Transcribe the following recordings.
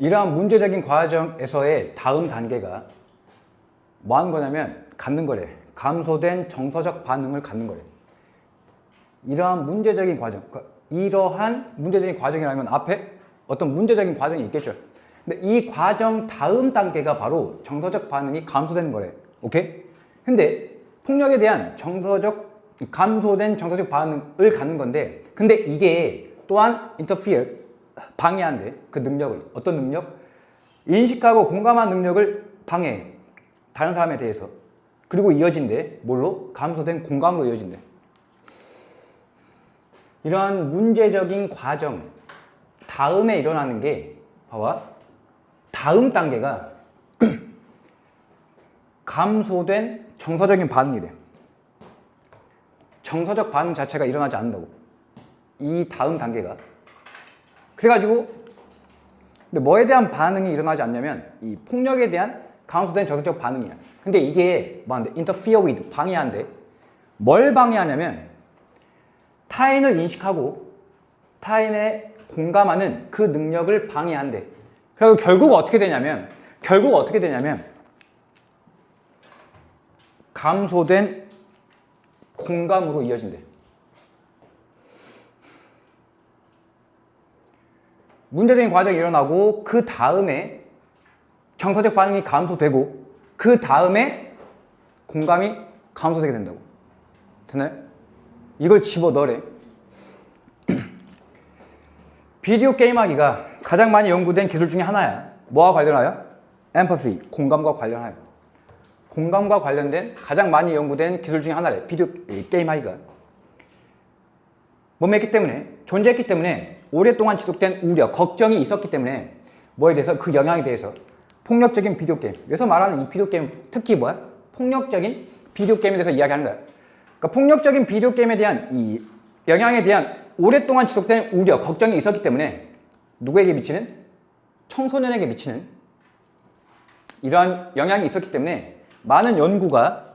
이러한 문제적인 과정에서의 다음 단계가 뭐 하는 거냐면 갖는 거래. 감소된 정서적 반응을 갖는 거래. 이러한 문제적인 과정, 이러한 문제적인 과정이라면 앞에 어떤 문제적인 과정이 있겠죠. 근데 이 과정 다음 단계가 바로 정서적 반응이 감소되는 거래. 오케이? 근데 폭력에 대한 감소된 정서적 반응을 갖는 건데, 근데 이게 또한 interfere, 방해한대. 그 능력을. 어떤 능력? 인식하고 공감한 능력을 방해해. 다른 사람에 대해서. 그리고 이어진대. 뭘로? 감소된 공감으로 이어진대. 이러한 문제적인 과정 다음에 일어나는 게 봐봐. 다음 단계가 감소된 정서적인 반응이래. 정서적 반응 자체가 일어나지 않는다고. 이 다음 단계가. 그래가지고 근데 뭐에 대한 반응이 일어나지 않냐면 이 폭력에 대한 감소된 정서적 반응이야. 근데 이게 뭐한데? interfere with, 방해한대. 뭘 방해하냐면 타인을 인식하고 타인의 공감하는 그 능력을 방해한대. 그리고 결국 어떻게 되냐면 감소된 공감으로 이어진대. 문제적인 과정이 일어나고 그 다음에 정서적 반응이 감소되고 그 다음에 공감이 감소되게 된다고. 되나요? 이걸 집어넣으래. 비디오 게임하기가 가장 많이 연구된 기술 중에 하나야. 뭐와 관련하여? empathy, 공감과 관련하여. 공감과 관련된 가장 많이 연구된 기술 중에 하나래. 비디오 게임하기가. 몸했기 때문에, 존재했기 때문에 오랫동안 지속된 우려, 걱정이 있었기 때문에 뭐에 대해서? 그 영향에 대해서. 폭력적인 비디오 게임. 여기서 말하는 이 비디오 게임 특히 뭐야? 폭력적인 비디오 게임에 대해서 이야기하는 거야. 그러니까 폭력적인 비디오 게임에 대한 이 영향에 대한 오랫동안 지속된 우려, 걱정이 있었기 때문에 누구에게 미치는? 청소년에게 미치는 이러한 영향이 있었기 때문에 많은 연구가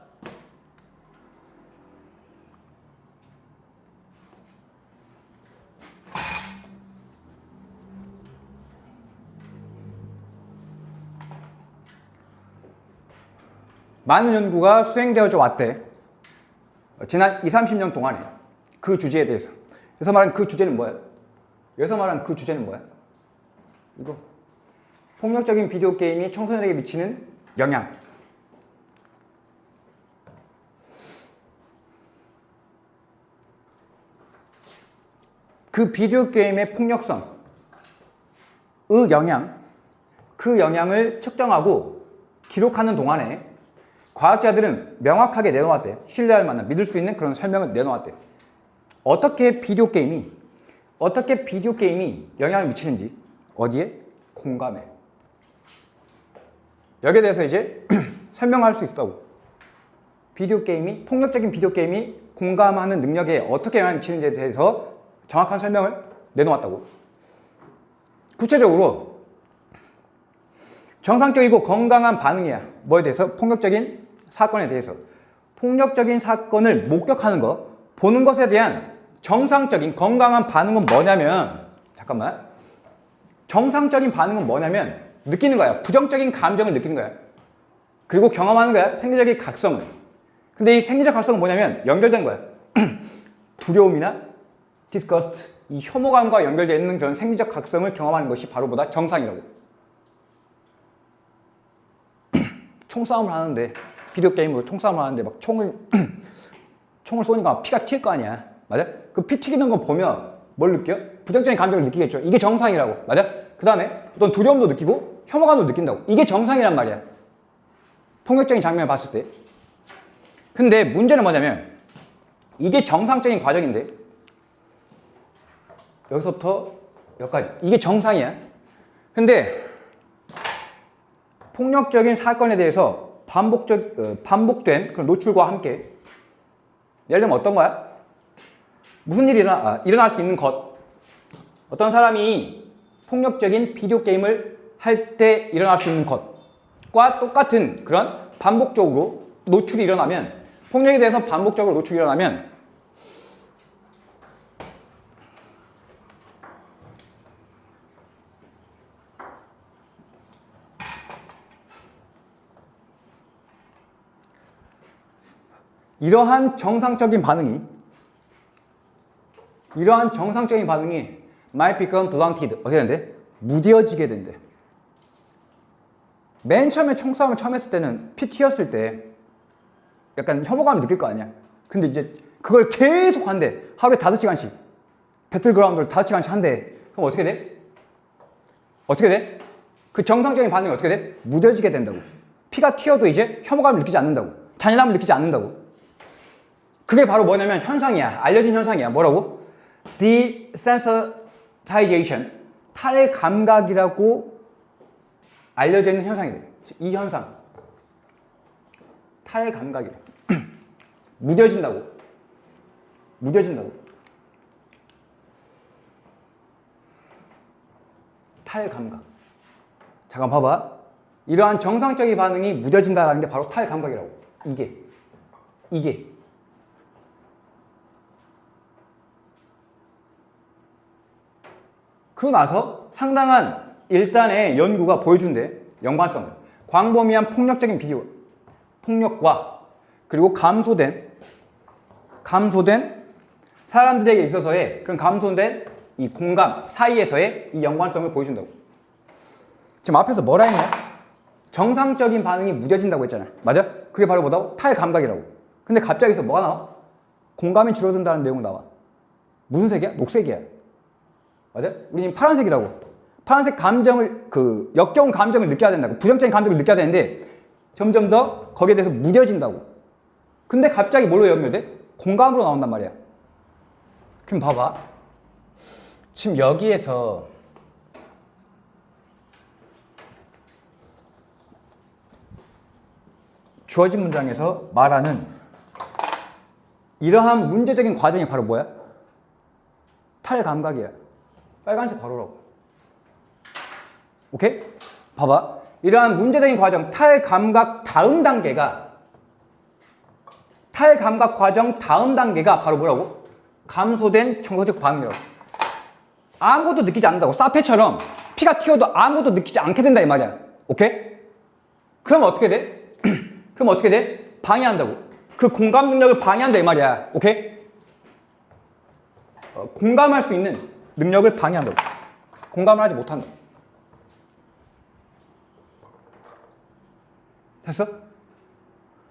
수행되어져 왔대. 지난 20, 30년 동안에 그 주제에 대해서. 여기서 말하는 그 주제는 뭐야? 이거. 폭력적인 비디오 게임이 청소년에게 미치는 영향. 그 비디오 게임의 폭력성의 영향, 그 영향을 측정하고 기록하는 동안에 과학자들은 명확하게 내놓았대. 신뢰할 만한, 믿을 수 있는 그런 설명을 내놓았대. 어떻게 비디오 게임이 영향을 미치는지. 어디에? 공감에. 여기에 대해서 이제 설명할 수 있다고. 폭력적인 비디오 게임이 공감하는 능력에 어떻게 영향을 미치는지에 대해서 정확한 설명을 내놓았다고. 구체적으로 정상적이고 건강한 반응이야. 뭐에 대해서? 폭력적인 사건에 대해서. 폭력적인 사건을 목격하는 것, 보는 것에 대한 정상적인 건강한 반응은 뭐냐면, 정상적인 반응은 뭐냐면 느끼는 거야. 부정적인 감정을 느끼는 거야. 그리고 경험하는 거야. 생리적인 각성을. 근데 이 생리적 각성은 뭐냐면 연결된 거야. 두려움이나 disgust, 이 혐오감과 연결되어 있는 그런 생리적 각성을 경험하는 것이 바로 보다 정상이라고. 총싸움을 하는데, 비디오 게임으로 총싸움을 하는데 막 총을 쏘니까 피가 튈 거 아니야. 맞아? 그 피 튀기는 거 보면 뭘 느껴? 부정적인 감정을 느끼겠죠. 이게 정상이라고. 맞아? 그 다음에 어떤 두려움도 느끼고 혐오감도 느낀다고. 이게 정상이란 말이야. 폭력적인 장면을 봤을 때. 근데 문제는 뭐냐면 이게 정상적인 과정인데 여기서부터 여기까지 이게 정상이야. 근데 폭력적인 사건에 대해서 반복된 그런 노출과 함께 예를 들면 어떤 거야? 무슨 일이 일어날 수 있는 것. 어떤 사람이 폭력적인 비디오 게임을 할 때 일어날 수 있는 것과 똑같은 그런 반복적으로 노출이 일어나면, 폭력에 대해서 반복적으로 노출이 일어나면 이러한 정상적인 반응이 might become blunted. 어떻게 된대? 무뎌지게 된대. 맨 처음에 총싸움을 처음 했을 때는 피 튀었을 때 약간 혐오감을 느낄 거 아니야. 근데 이제 그걸 계속 한대. 하루에 5시간씩. 배틀그라운드를 5시간씩 한대. 그럼 어떻게 돼? 어떻게 돼? 그 정상적인 반응이 어떻게 돼? 무뎌지게 된다고. 피가 튀어도 이제 혐오감을 느끼지 않는다고. 잔인함을 느끼지 않는다고. 그게 바로 뭐냐면 현상이야. 알려진 현상이야. 뭐라고? desensitization. 탈감각이라고 알려져 있는 현상이 돼. 이 현상. 탈감각이래. 무뎌진다고. 무뎌진다고. 탈감각. 잠깐 봐봐. 이러한 정상적인 반응이 무뎌진다라는 게 바로 탈감각이라고. 이게. 그러고 나서 상당한 일단의 연구가 보여준대. 연관성을. 광범위한 폭력적인 비디오. 폭력과 그리고 감소된 사람들에게 있어서의 그런 감소된 이 공감 사이에서의 이 연관성을 보여준다고. 지금 앞에서 뭐라 했냐? 정상적인 반응이 무뎌진다고 했잖아. 맞아? 그게 바로 뭐다고? 탈감각이라고. 근데 갑자기 여기서 뭐가 나와? 공감이 줄어든다는 내용 나와. 무슨 색이야? 녹색이야. 맞아? 우리 지금 파란색이라고. 파란색 감정을, 역겨운 감정을 느껴야 된다고. 부정적인 감정을 느껴야 되는데 점점 더 거기에 대해서 무뎌진다고. 근데 갑자기 뭘로 연결돼? 공감으로 나온단 말이야. 그럼 봐봐. 지금 여기에서 주어진 문장에서 말하는 이러한 문제적인 과정이 바로 뭐야? 탈감각이야. 빨간색 바로라고. 오케이? 봐봐. 이러한 문제적인 과정, 탈감각 과정 다음 단계가 바로 뭐라고? 감소된 정서적 반응이라고. 아무것도 느끼지 않는다고. 사페처럼 피가 튀어도 아무것도 느끼지 않게 된다 이 말이야. 오케이? 그럼 어떻게 돼? 그럼 어떻게 돼? 방해한다고. 그 공감 능력을 방해한다 이 말이야. 오케이? 공감할 수 있는 능력을 방해한다고. 공감을 하지 못한다. 됐어?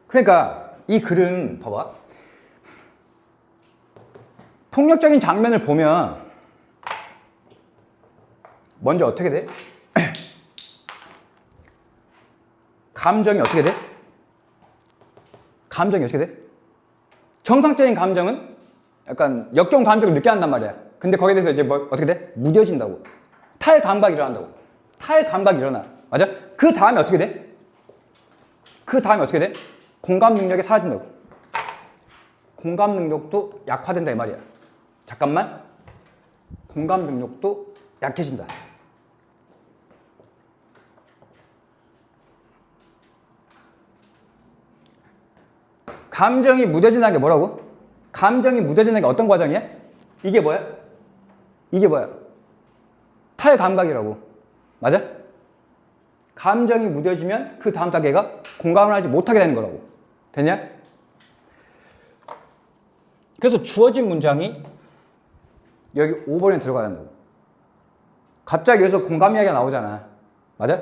그러니까 이 글은 봐봐. 폭력적인 장면을 보면 먼저 어떻게 돼? 감정이 어떻게 돼? 정상적인 감정은 약간 역겨운 감정을 느껴야 한단 말이야. 근데 거기에 대해서 이제 어떻게 돼? 무뎌진다고. 탈감각이 일어난다고. 탈감각이 일어나. 맞아? 그 다음에 어떻게 돼? 공감 능력이 사라진다고. 공감 능력도 약화된다 이 말이야. 잠깐만. 공감 능력도 약해진다. 감정이 무뎌진다는 게 뭐라고? 감정이 무뎌지는 게 어떤 과정이야? 이게 뭐야? 탈감각이라고. 맞아? 감정이 무뎌지면 그 다음 단계가 공감을 하지 못하게 되는 거라고. 됐냐? 그래서 주어진 문장이 여기 5번에 들어가야 한다고. 갑자기 여기서 공감 이야기가 나오잖아. 맞아?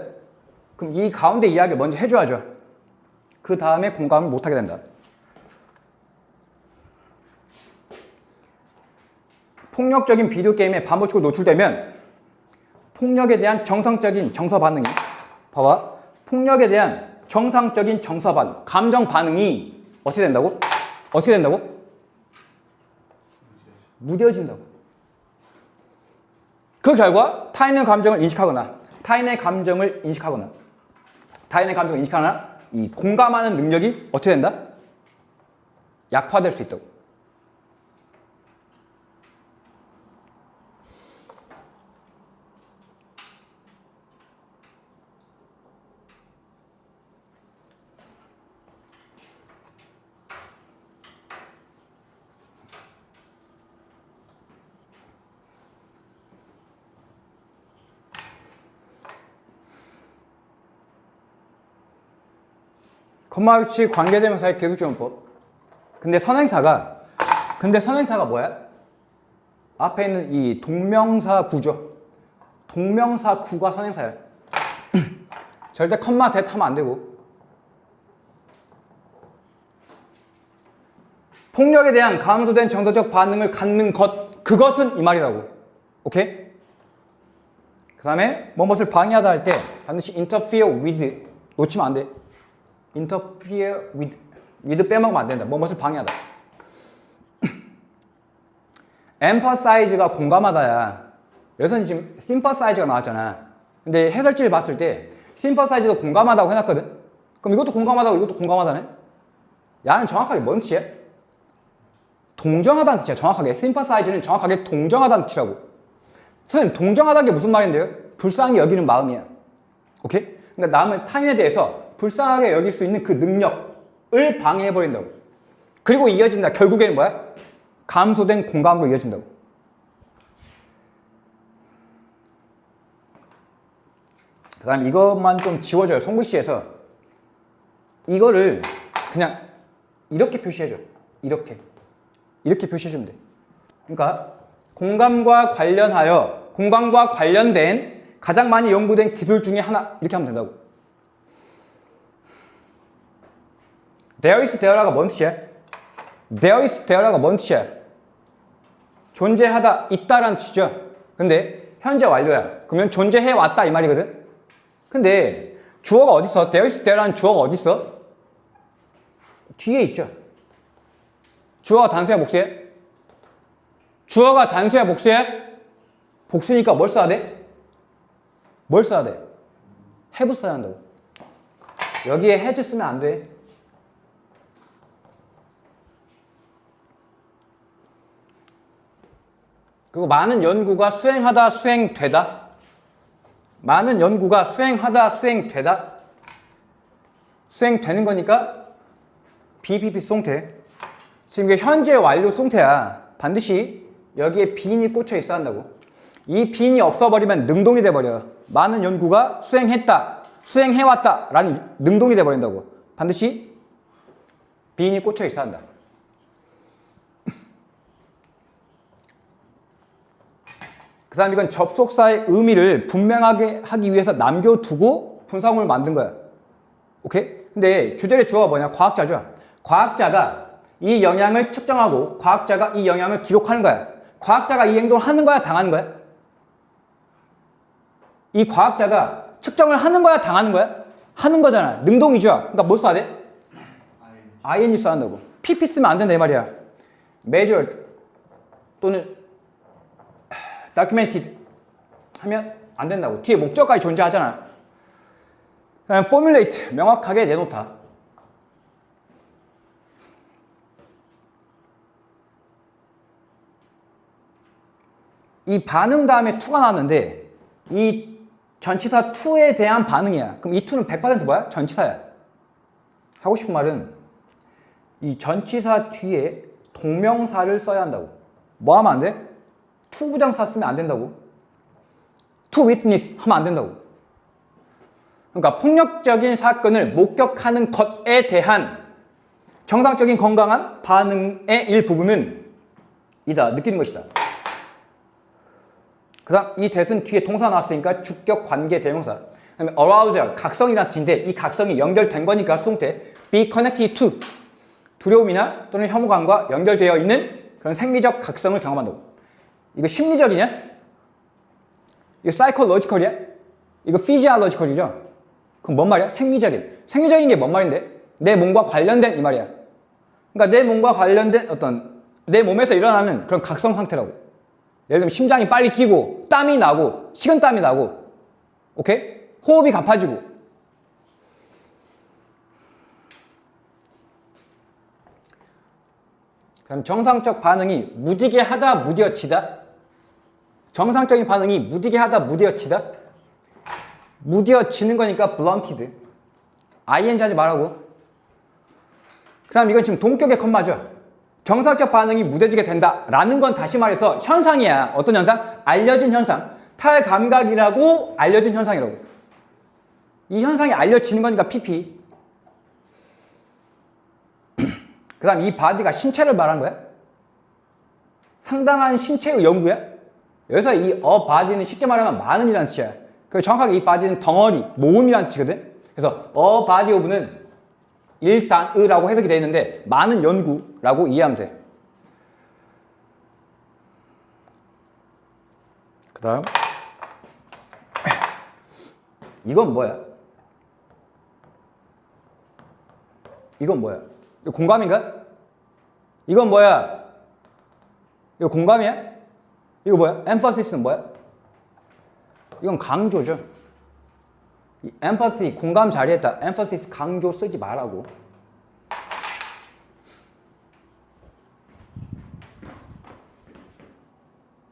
그럼 이 가운데 이야기를 먼저 해줘야죠. 그 다음에 공감을 못하게 된다. 폭력적인 비디오 게임에 반복적으로 노출되면 폭력에 대한 정상적인 정서 반응이, 봐봐. 폭력에 대한 정상적인 정서 반응, 감정 반응이 어떻게 된다고? 무뎌진다고. 그 결과 타인의 감정을 인식하거나 이 공감하는 능력이 어떻게 된다? 약화될 수 있다고. 콤마 위치 관계대명사의 계속적용법. 근데 선행사가 뭐야? 앞에 있는 이 동명사 구죠. 동명사 구가 선행사야. 절대 컴마 대 하면 안 되고. 폭력에 대한 감소된 정서적 반응을 갖는 것, 그것은 이 말이라고. 오케이? 그 다음에 뭐뭇을 방해하다 할 때 반드시 interfere with 놓치면 안 돼. interfere with 빼먹으면 안 된다. 뭐뭇을 방해하다. emphasize가 공감하다야. 여기서는 지금 sympathize가 나왔잖아. 근데 해설지를 봤을 때 sympathize도 공감하다고 해놨거든. 그럼 이것도 공감하다고 이것도 공감하다네. 야는 정확하게 뭔 뜻이야? 동정하다는 뜻이야. 정확하게 sympathize는 정확하게 동정하다는 뜻이라고. 선생님 동정하다는 게 무슨 말인데요? 불쌍히 여기는 마음이야. 오케이? 그러니까 남을 타인에 대해서 불쌍하게 여길 수 있는 그 능력을 방해해버린다고. 그리고 이어진다. 결국에는 뭐야? 감소된 공감으로 이어진다고. 그 다음 이것만 좀 지워줘요. 송글씨에서 이거를 그냥 이렇게 표시해줘. 이렇게 표시해주면 돼. 그러니까 공감과 관련된 가장 많이 연구된 기술 중에 하나, 이렇게 하면 된다고. There is there가 뭔 뜻이야? There is there가 뭔 뜻이야? 존재하다, 있다라는 뜻이죠. 근데 현재 완료야. 그러면 존재해왔다 이 말이거든. 근데 주어가 어디 있어? There is there라는 주어가 어디 있어? 뒤에 있죠. 주어가 단수야, 복수야? 주어가 단수야, 복수야? 복수니까 뭘 써야 돼? 뭘 써야 돼? have 써야 한다고. 여기에 has 쓰면 안 돼. 그리고 많은 연구가 수행하다, 수행되다. 많은 연구가 수행하다, 수행되다. 수행되는 거니까 BPP 송태. 지금 이게 현재 완료 송태야. 반드시 여기에 빈이 꽂혀 있어야 한다고. 이 빈이 없어버리면 능동이 돼버려. 많은 연구가 수행했다, 수행해왔다 라는 능동이 돼버린다고. 반드시 빈이 꽂혀 있어야 한다. 그 다음 이건 접속사의 의미를 분명하게 하기 위해서 남겨두고 분사구문을 만든 거야. 오케이? 근데 주절의 주어가 뭐냐? 과학자죠. 과학자가 이 영향을 측정하고 과학자가 이 영향을 기록하는 거야. 과학자가 이 행동을 하는 거야? 당하는 거야? 이 과학자가 측정을 하는 거야? 당하는 거야? 하는 거잖아. 능동이죠. 그러니까 뭘 써야 돼? ing 써야 한다고. pp 쓰면 안 된다 이 말이야. measured 또는 documented 하면 안 된다고. 뒤에 목적까지 존재하잖아. formulate 명확하게 내놓다. 이 반응 다음에 to가 나왔는데 이 전치사 to에 대한 반응이야. 그럼 이 to는 100% 뭐야? 전치사야. 하고 싶은 말은 이 전치사 뒤에 동명사를 써야 한다고. 뭐 하면 안 돼? to 부정사 쓰면 안 된다고. to witness 하면 안 된다고. 그러니까 폭력적인 사건을 목격하는 것에 대한 정상적인 건강한 반응의 일부분은 이다. 느끼는 것이다. 그 다음 이 that은 뒤에 동사 나왔으니까 주격 관계 대명사. 그다음에 arousal 각성이라는 뜻인데 이 각성이 연결된 거니까 수동태 be connected to 두려움이나 또는 혐오감과 연결되어 있는 그런 생리적 각성을 경험한다고. 이거 심리적이냐? 이거 psychological이야? 이거 physiological이죠? 그럼 뭔 말이야? 생리적인. 생리적인 게 뭔 말인데? 내 몸과 관련된 이 말이야. 그러니까 내 몸과 관련된 어떤 내 몸에서 일어나는 그런 각성 상태라고. 예를 들면 심장이 빨리 뛰고 땀이 나고 식은땀이 나고 오케이? 호흡이 가파지고 그럼 정상적 반응이 무디게 하다 무디어치다. 정상적인 반응이 무디게 하다 무디어치다. 무디어치는 거니까 blunted. ing 하지 말라고. 그 다음 이건 지금 동격의 컴마죠. 정상적 반응이 무뎌지게 된다라는 건 다시 말해서 현상이야. 어떤 현상? 알려진 현상. 탈감각이라고 알려진 현상이라고. 이 현상이 알려지는 거니까 PP. 그 그 다음 이 body가 신체를 말하는 거야? 상당한 신체의 연구야? 여기서 이 a body는 쉽게 말하면 많은이라는 뜻이야. 그래서 정확하게 이 body는 덩어리, 모음이라는 뜻이거든. 그래서 a body of는 일단의라고 해석이 되어 있는데 많은 연구라고 이해하면 돼. 그 다음 이건 뭐야? 이건 뭐야? 이거 공감인가? 이건 뭐야? 이거 공감이야? 이거 뭐야? emphasis 뭐야? 이건 강조죠. 이 empathy, 공감 자리에다 emphasis 강조 쓰지 말라고.